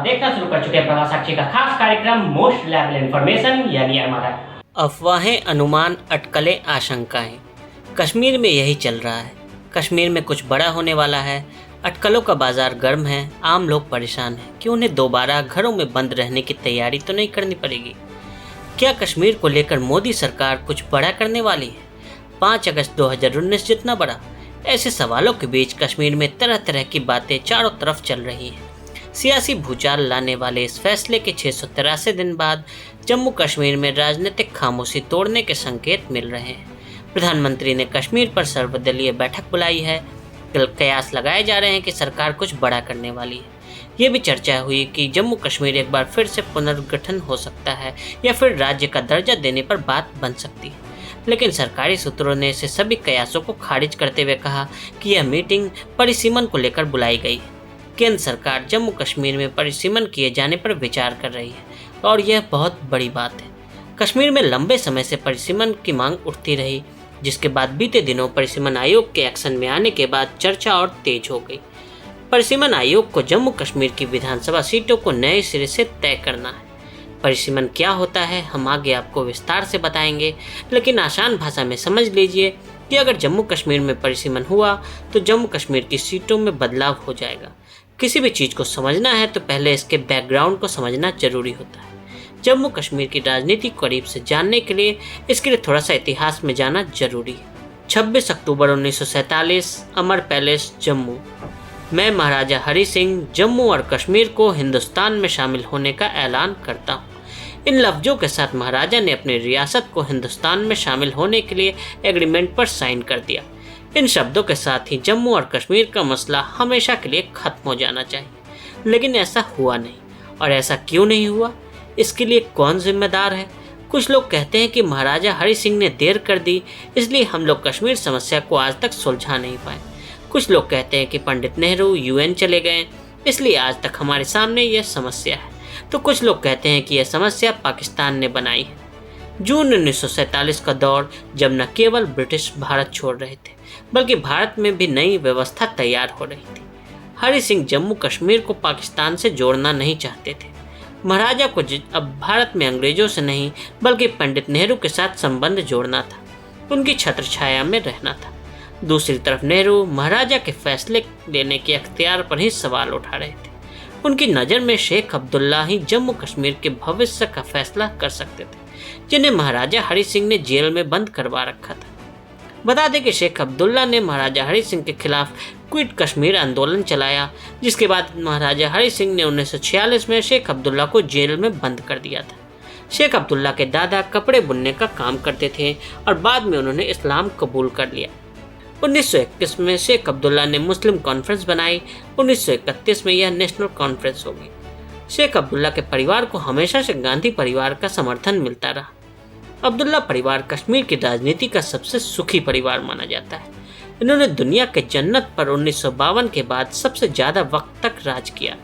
देखना शुरू कर चुके हैं प्रवास साक्षी का खास कार्यक्रम मोस्ट लेवल इन्फॉर्मेशन यानी एमआरआई। अफवाहें, अनुमान, अटकलें, आशंकाएं। कश्मीर में यही चल रहा है। कश्मीर में कुछ बड़ा होने वाला है। अटकलों का बाजार गर्म है। आम लोग परेशान हैं कि उन्हें दोबारा घरों में बंद रहने की तैयारी तो नहीं करनी पड़ेगी। क्या कश्मीर को लेकर मोदी सरकार कुछ बड़ा करने वाली है? 5 अगस्त 2019 जितना बड़ा? ऐसे सवालों के बीच कश्मीर में तरह तरह की बातें चारों तरफ चल रही हैं। सियासी भूचाल लाने वाले इस फैसले के 683 दिन बाद जम्मू कश्मीर में राजनीतिक खामोशी तोड़ने के संकेत मिल रहे हैं। प्रधानमंत्री ने कश्मीर पर सर्वदलीय बैठक बुलाई है। कयास लगाए जा रहे हैं कि सरकार कुछ बड़ा करने वाली है। ये भी चर्चा हुई कि जम्मू कश्मीर एक बार फिर से पुनर्गठन हो सकता है या फिर राज्य का दर्जा देने पर बात बन सकती है। लेकिन सरकारी सूत्रों ने इसे सभी कयासों को खारिज करते हुए कहा कि यह मीटिंग परिसीमन को लेकर बुलाई गई है। केंद्र सरकार जम्मू कश्मीर में परिसीमन किए जाने पर विचार कर रही है और यह बहुत बड़ी बात है। कश्मीर में लंबे समय से परिसीमन की मांग उठती रही, जिसके बाद बीते दिनों परिसीमन आयोग के एक्शन में आने के बाद चर्चा और तेज हो गई। परिसीमन आयोग को जम्मू कश्मीर की विधानसभा सीटों को नए सिरे से तय करना है। परिसीमन क्या होता है हम आगे आपको विस्तार से बताएंगे, लेकिन आसान भाषा में समझ लीजिए कि अगर जम्मू कश्मीर में परिसीमन हुआ तो जम्मू कश्मीर की सीटों में बदलाव हो जाएगा। किसी भी चीज़ को समझना है तो पहले इसके बैकग्राउंड को समझना जरूरी होता है। जम्मू कश्मीर की राजनीति करीब से जानने के लिए इसके लिए थोड़ा सा इतिहास में जाना जरूरी है। 26 अक्टूबर 1947 अमर पैलेस जम्मू मैं महाराजा हरि सिंह जम्मू और कश्मीर को हिंदुस्तान में शामिल होने का ऐलान करता हूँ। इन लफ्जों के साथ महाराजा ने अपनी रियासत को हिंदुस्तान में शामिल होने के लिए एग्रीमेंट पर साइन कर दिया। इन शब्दों के साथ ही जम्मू और कश्मीर का मसला हमेशा के लिए खत्म हो जाना चाहिए, लेकिन ऐसा हुआ नहीं। और ऐसा क्यों नहीं हुआ, इसके लिए कौन जिम्मेदार है? कुछ लोग कहते हैं कि महाराजा हरि सिंह ने देर कर दी, इसलिए हम लोग कश्मीर समस्या को आज तक सुलझा नहीं पाए। कुछ लोग कहते हैं कि पंडित नेहरू यूएन चले गए, इसलिए आज तक हमारे सामने यह समस्या है। तो कुछ लोग कहते हैं कि यह समस्या पाकिस्तान ने बनाई है। जून 1947 का दौर जब न केवल ब्रिटिश भारत छोड़ रहे थे, बल्कि भारत में भी नई व्यवस्था तैयार हो रही थी। हरि सिंह जम्मू कश्मीर को पाकिस्तान से जोड़ना नहीं चाहते थे। महाराजा को अब भारत में अंग्रेजों से नहीं बल्कि पंडित नेहरू के साथ संबंध जोड़ना था, उनकी छत्रछाया में रहना था। दूसरी तरफ नेहरू महाराजा के फैसले लेने के अख्तियार पर ही सवाल उठा रहे थे। उनकी नज़र में शेख अब्दुल्ला ही जम्मू कश्मीर के भविष्य का फैसला कर सकते थे, जिन्हें महाराजा हरि सिंह ने जेल में बंद करवा रखा था। बता दें कि शेख अब्दुल्ला ने महाराजा हरि सिंह के खिलाफ क्विट कश्मीर आंदोलन चलाया, जिसके बाद महाराजा हरि सिंह ने 1946 में शेख अब्दुल्ला को जेल में बंद कर दिया था। शेख अब्दुल्ला के दादा कपड़े बुनने का काम करते थे और बाद में उन्होंने इस्लाम कबूल कर लिया। 1921 में शेख अब्दुल्ला ने मुस्लिम कॉन्फ्रेंस बनाई। 1931 में यह नेशनल कॉन्फ्रेंस हो गई। शेख अब्दुल्ला के परिवार को हमेशा से गांधी परिवार का समर्थन मिलता रहा। अब्दुल्ला परिवार कश्मीर की राजनीति का सबसे सुखी परिवार माना जाता है। इन्होंने दुनिया के जन्नत पर 1952 के बाद सबसे ज़्यादा वक्त तक राज किया।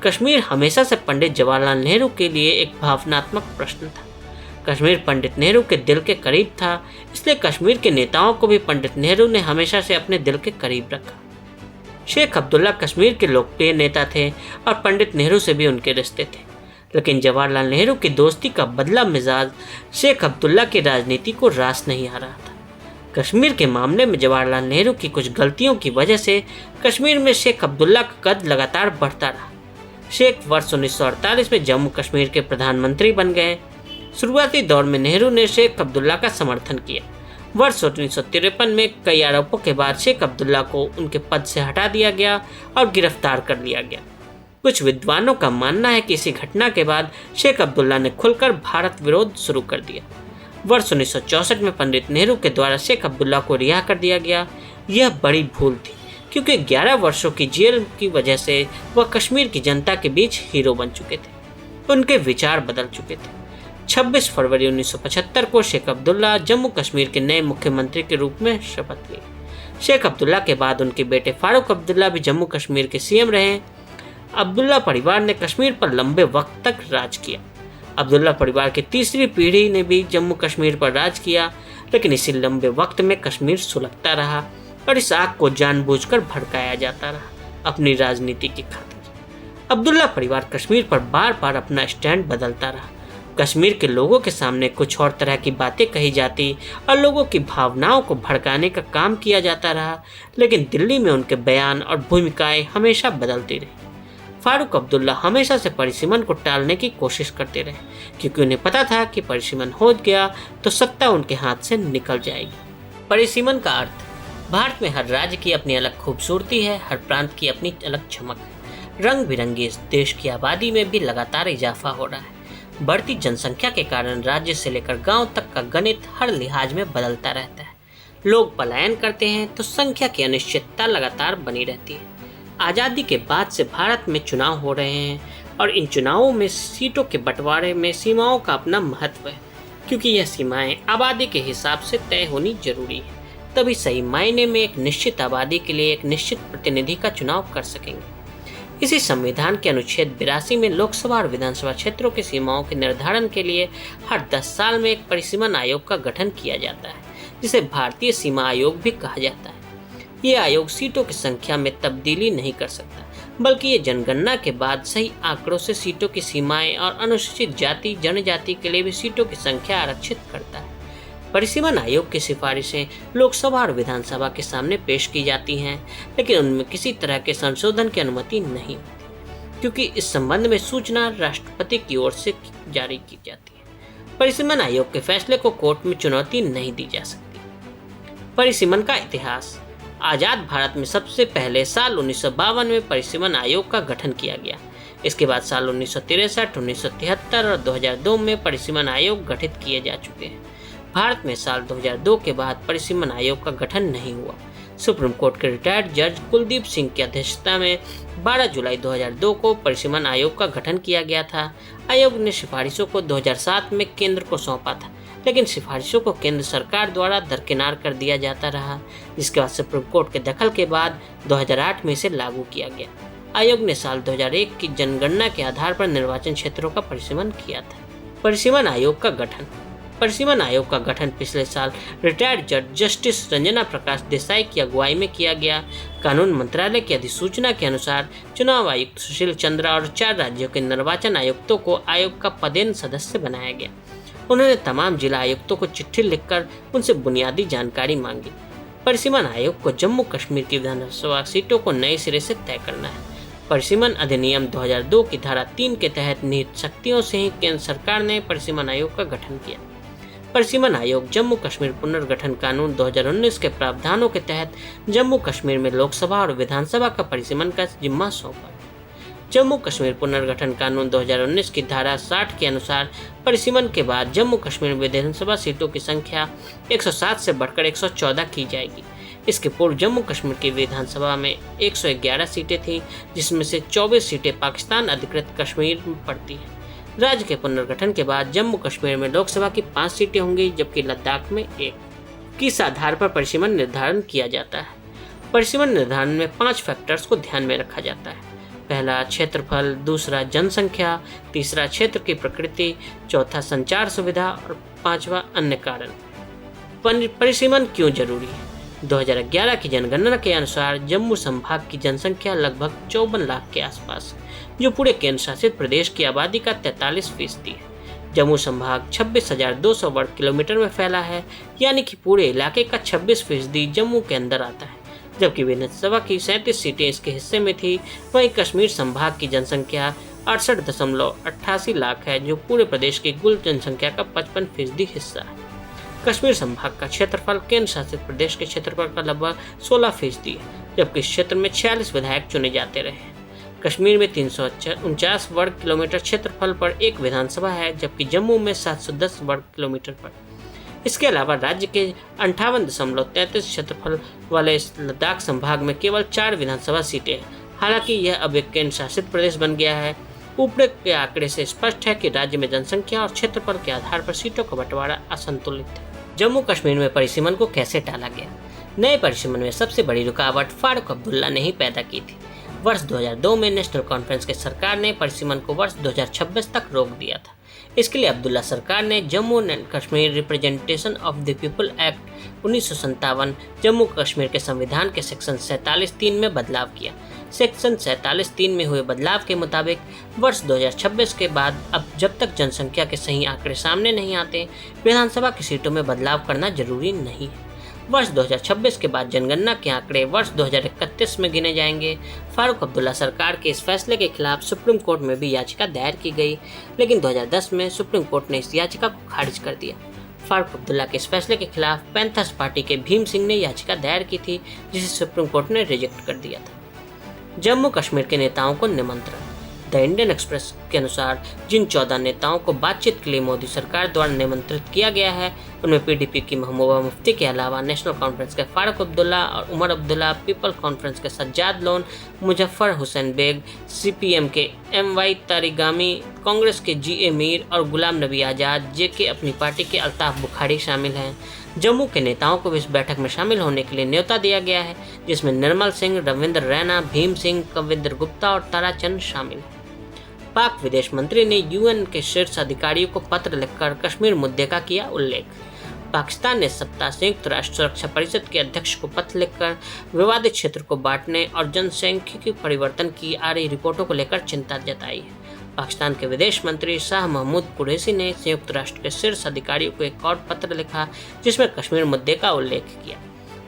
कश्मीर हमेशा से पंडित जवाहरलाल नेहरू के लिए एक भावनात्मक प्रश्न था। कश्मीर पंडित नेहरू के दिल के करीब था, इसलिए कश्मीर के नेताओं को भी पंडित नेहरू ने हमेशा से अपने दिल के करीब रखा। शेख अब्दुल्ला कश्मीर के लोकप्रिय नेता थे और पंडित नेहरू से भी उनके रिश्ते थे, लेकिन जवाहरलाल नेहरू की दोस्ती का बदला मिजाज शेख अब्दुल्ला की राजनीति को रास नहीं आ रहा था। कश्मीर के मामले में जवाहरलाल नेहरू की कुछ गलतियों की वजह से कश्मीर में शेख अब्दुल्ला का कद लगातार बढ़ता रहा। शेख वर्ष 1948 में जम्मू कश्मीर के प्रधानमंत्री बन गए। शुरुआती दौर में नेहरू ने शेख अब्दुल्ला का समर्थन किया। वर्ष 1953 में कई आरोपों के बाद शेख अब्दुल्ला को उनके पद से हटा दिया गया और गिरफ्तार कर लिया गया। कुछ विद्वानों का मानना है कि इसी घटना के बाद शेख अब्दुल्ला ने खुलकर भारत विरोध शुरू कर दिया। वर्ष 1964 में पंडित नेहरू के द्वारा शेख अब्दुल्ला को रिहा कर दिया गया। यह बड़ी भूल थी, क्योंकि 11 वर्षों की जेल की वजह से वह कश्मीर की जनता के बीच हीरो बन चुके थे। उनके विचार बदल चुके थे। 26 फरवरी 1975 को शेख अब्दुल्ला जम्मू कश्मीर के नए मुख्यमंत्री के रूप में शपथ लिए। शेख अब्दुल्ला के बाद उनके बेटे फारूक अब्दुल्ला भी जम्मू कश्मीर के सीएम रहे। अब्दुल्ला परिवार ने कश्मीर पर लंबे वक्त तक राज किया। अब्दुल्ला परिवार की तीसरी पीढ़ी ने भी जम्मू कश्मीर पर राज किया, लेकिन इसी लंबे वक्त में कश्मीर सुलगता रहा और इस आग को जानबूझकर भड़काया जाता रहा अपनी राजनीति की खातिर। अब्दुल्ला परिवार कश्मीर पर बार बार अपना स्टैंड बदलता रहा। कश्मीर के लोगों के सामने कुछ और तरह की बातें कही जाती और लोगों की भावनाओं को भड़काने का काम किया जाता रहा, लेकिन दिल्ली में उनके बयान और भूमिकाएं हमेशा बदलती रही। फारूक अब्दुल्ला हमेशा से परिसीमन को टालने की कोशिश करते रहे, क्योंकि उन्हें पता था कि परिसीमन हो गया तो सत्ता उनके हाथ से निकल जाएगी। परिसीमन का अर्थ, भारत में हर राज्य की अपनी अलग खूबसूरती है, हर प्रांत की अपनी अलग चमक है। रंग बिरंगी इस देश की आबादी में भी लगातार इजाफा हो रहा है। बढ़ती जनसंख्या के कारण राज्य से लेकर गांव तक का गणित हर लिहाज में बदलता रहता है। लोग पलायन करते हैं तो संख्या की अनिश्चितता लगातार बनी रहती है। आज़ादी के बाद से भारत में चुनाव हो रहे हैं और इन चुनावों में सीटों के बंटवारे में सीमाओं का अपना महत्व है, क्योंकि यह सीमाएं आबादी के हिसाब से तय होनी जरूरी है। तभी सही मायने में एक निश्चित आबादी के लिए एक निश्चित प्रतिनिधि का चुनाव कर सकेंगे। इसी संविधान के अनुच्छेद 82 में लोकसभा और विधानसभा क्षेत्रों की सीमाओं के निर्धारण के लिए हर 10 साल में एक परिसीमन आयोग का गठन किया जाता है, जिसे भारतीय सीमा आयोग भी कहा जाता है। ये आयोग सीटों की संख्या में तब्दीली नहीं कर सकता, बल्कि ये जनगणना के बाद सही आंकड़ों से सीटों की सीमाएं और अनुसूचित जाति जनजाति के लिए भी सीटों की संख्या आरक्षित करता है। परिसीमन आयोग की सिफारिशें लोकसभा और विधानसभा के सामने पेश की जाती हैं, लेकिन उनमें किसी तरह के संशोधन की अनुमति नहीं होती, क्योंकि इस संबंध में सूचना राष्ट्रपति की ओर से जारी की जाती है। परिसीमन आयोग के फैसले को कोर्ट में चुनौती नहीं दी जा सकती। परिसीमन का इतिहास, आज़ाद भारत में सबसे पहले साल 1952 में परिसीमन आयोग का गठन किया गया। इसके बाद साल 1963, 1973 और 2002 में परिसीमन आयोग गठित किए जा चुके हैं। भारत में साल 2002 के बाद परिसीमन आयोग का गठन नहीं हुआ। सुप्रीम कोर्ट के रिटायर्ड जज कुलदीप सिंह की अध्यक्षता में 12 जुलाई 2002 को परिसीमन आयोग का गठन किया गया था। आयोग ने सिफारिशों को 2007 में केंद्र को सौंपा था, लेकिन सिफारिशों को केंद्र सरकार द्वारा दरकिनार कर दिया जाता रहा, जिसके बाद सुप्रीम कोर्ट के दखल के बाद 2008 में इसे लागू किया गया। आयोग ने साल 2001 की जनगणना के आधार पर निर्वाचन क्षेत्रों का परिसीमन किया था। परिसीमन आयोग का गठन, परिसीमन आयोग का गठन पिछले साल रिटायर्ड जज जस्टिस रंजना प्रकाश देसाई की अगुवाई में किया गया। कानून मंत्रालय की अधिसूचना के अनुसार चुनाव आयुक्त सुशील चंद्रा और 4 राज्यों के निर्वाचन आयुक्तों को आयोग का पदेन सदस्य बनाया गया। उन्होंने तमाम जिला आयुक्तों को चिट्ठी लिखकर उनसे बुनियादी जानकारी मांगी। परिसीमन आयोग को जम्मू कश्मीर की विधानसभा सीटों को नए सिरे से तय करना है। परिसीमन अधिनियम 2002 की धारा 3 के तहत निहित शक्तियों से ही केंद्र सरकार ने परिसीमन आयोग का गठन किया। परिसीमन आयोग जम्मू कश्मीर पुनर्गठन कानून 2019 के प्रावधानों के तहत जम्मू कश्मीर में लोकसभा और विधानसभा का परिसीमन का जिम्मा सौंपा। जम्मू कश्मीर पुनर्गठन कानून 2019 की धारा 60 के अनुसार परिसीमन के बाद जम्मू कश्मीर में विधानसभा सीटों की संख्या 107 से बढ़कर 114 की जाएगी। इसके पूर्व जम्मू कश्मीर की विधानसभा में 111 सीटें थीं, जिसमें से 24 सीटें पाकिस्तान अधिकृत कश्मीर में पड़ती हैं। राज्य के पुनर्गठन के बाद जम्मू कश्मीर में लोकसभा की 5 सीटें होंगी, जबकि लद्दाख में 1। किस आधार पर परिसीमन निर्धारण किया जाता है? परिसीमन निर्धारण में 5 फैक्टर्स को ध्यान में रखा जाता है। पहला क्षेत्रफल, दूसरा जनसंख्या, तीसरा क्षेत्र की प्रकृति, चौथा संचार सुविधा और 5वां अन्य कारण। परिसीमन क्यों जरूरी है? 2011 की जनगणना के अनुसार जम्मू संभाग की जनसंख्या लगभग 54 लाख के आसपास है, जो पूरे केंद्र शासित प्रदेश की आबादी का 43% है। जम्मू संभाग 26,200 वर्ग किलोमीटर में फैला है, यानी कि पूरे इलाके का 26% जम्मू के अंदर आता है। जबकि विधानसभा की 37 सीटें इसके हिस्से में थी। वहीं कश्मीर संभाग की जनसंख्या 68.88 लाख है, जो पूरे प्रदेश की कुल जनसंख्या का 55% हिस्सा है। कश्मीर संभाग का क्षेत्रफल केंद्र शासित प्रदेश के क्षेत्रफल का लगभग 16% है, जबकि इस क्षेत्र में 46 विधायक चुने जाते रहे हैं। कश्मीर में 349 वर्ग किलोमीटर क्षेत्रफल पर एक विधानसभा है, जबकि जम्मू में 710 वर्ग किलोमीटर पर। इसके अलावा राज्य के 58.33 क्षेत्रफल वाले लद्दाख संभाग में केवल 4 विधानसभा सीटें हैं। हालांकि यह अब एक केंद्र शासित प्रदेश बन गया है। ऊपर के आंकड़े से स्पष्ट है कि राज्य में जनसंख्या और क्षेत्रफल के आधार पर सीटों का बंटवारा असंतुलित है। जम्मू कश्मीर में परिसीमन को कैसे टाला गया? नए परिसीमन में सबसे बड़ी रुकावट फारूक अब्दुल्ला ने ही पैदा की थी। वर्ष 2002 में नेशनल कॉन्फ्रेंस की सरकार ने परिसीमन को वर्ष 2026 तक रोक दिया था। इसके लिए अब्दुल्ला सरकार ने Jammu and Kashmir representation of the people act 1957 Jammu Kashmir के संविधान के सेक्शन 47(3) में बदलाव किया। सेक्शन 47(3) में हुए बदलाव के मुताबिक वर्ष 2026 के बाद अब जब तक जनसंख्या के सही आंकड़े सामने नहीं आते, विधानसभा की सीटों में बदलाव करना जरूरी नहीं है। वर्ष 2026 के बाद जनगणना के आंकड़े वर्ष 2031 में गिने जाएंगे। फारूक अब्दुल्ला सरकार के इस फैसले के खिलाफ सुप्रीम कोर्ट में भी याचिका दायर की गई, लेकिन 2010 में सुप्रीम कोर्ट ने इस याचिका को खारिज कर दिया। फारूक अब्दुल्ला के इस फैसले के खिलाफ पैंथर्स पार्टी के भीम सिंह ने याचिका दायर की थी, जिसे सुप्रीम कोर्ट ने रिजेक्ट कर दिया था। जम्मू कश्मीर के नेताओं को निमंत्रण। द इंडियन एक्सप्रेस के अनुसार जिन 14 नेताओं को बातचीत के लिए मोदी सरकार द्वारा निमंत्रित किया गया है, उनमें पीडीपी की महबूबा मुफ्ती के अलावा नेशनल कॉन्फ्रेंस के फारूक अब्दुल्ला और उमर अब्दुल्ला, पीपल कॉन्फ्रेंस के सज्जाद लोन, मुजफ्फर हुसैन बेग, सीपीएम के MY तारिगामी, कांग्रेस के GA मीर और गुलाम नबी आज़ाद, JK अपनी पार्टी के अल्ताफ बुखारी शामिल हैं। जम्मू के नेताओं को इस बैठक में शामिल होने के लिए न्योता दिया गया है, जिसमें निर्मल सिंह, रविंद्र रैना, भीम सिंह, कविंद्र गुप्ता और ताराचंद शामिल हैं। पाक विदेश मंत्री ने UN के शीर्ष अधिकारियों को पत्र लिखकर कश्मीर मुद्दे का किया उल्लेख। पाकिस्तान ने सप्ताह संयुक्त राष्ट्र सुरक्षा परिषद के अध्यक्ष को पत्र लिखकर विवादित क्षेत्र को बांटने और जनसांख्यिकी परिवर्तन की आ रही रिपोर्टों को लेकर चिंता जताई है। पाकिस्तान के विदेश मंत्री शाह महमूद कुरैशी ने संयुक्त राष्ट्र के शीर्ष अधिकारियों को एक और पत्र लिखा, जिसमें कश्मीर मुद्दे का उल्लेख किया।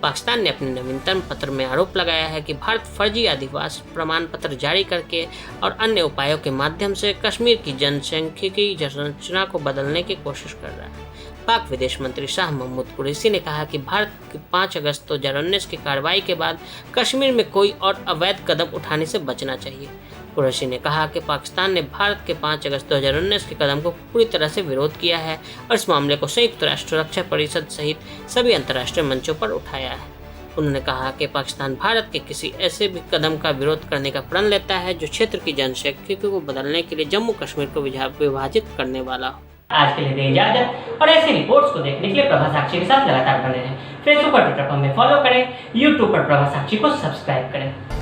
पाकिस्तान ने अपने नवीनतम पत्र में आरोप लगाया है कि भारत फर्जी अधिवास प्रमाण पत्र जारी करके और अन्य उपायों के माध्यम से कश्मीर की जनसांख्यिकी संरचना को बदलने की कोशिश कर रहा है। पाक विदेश मंत्री शाह महमूद कुरैशी ने कहा कि भारत की 5 अगस्त 2019 की कार्रवाई के बाद कश्मीर में कोई और अवैध कदम उठाने से बचना चाहिए। कुरैशी ने कहा कि पाकिस्तान ने भारत के 5 अगस्त 2019 के कदम को पूरी तरह से विरोध किया है और इस मामले को संयुक्त राष्ट्र सुरक्षा परिषद सहित सभी अंतर्राष्ट्रीय मंचों पर उठाया है। उन्होंने कहा कि पाकिस्तान भारत के किसी ऐसे भी कदम का विरोध करने का प्रण लेता है जो क्षेत्र की जनसांख्यिकी को बदलने के लिए जम्मू कश्मीर को विभाजित करने वाला हो। आज के लिए दें इजाजत और ऐसी रिपोर्ट्स को देखने के लिए प्रभा साक्षी के साथ लगातार बने रहें। फेसबुक और ट्विटर पर हमें फॉलो करें, यूट्यूब पर प्रभा साक्षी को सब्सक्राइब करें।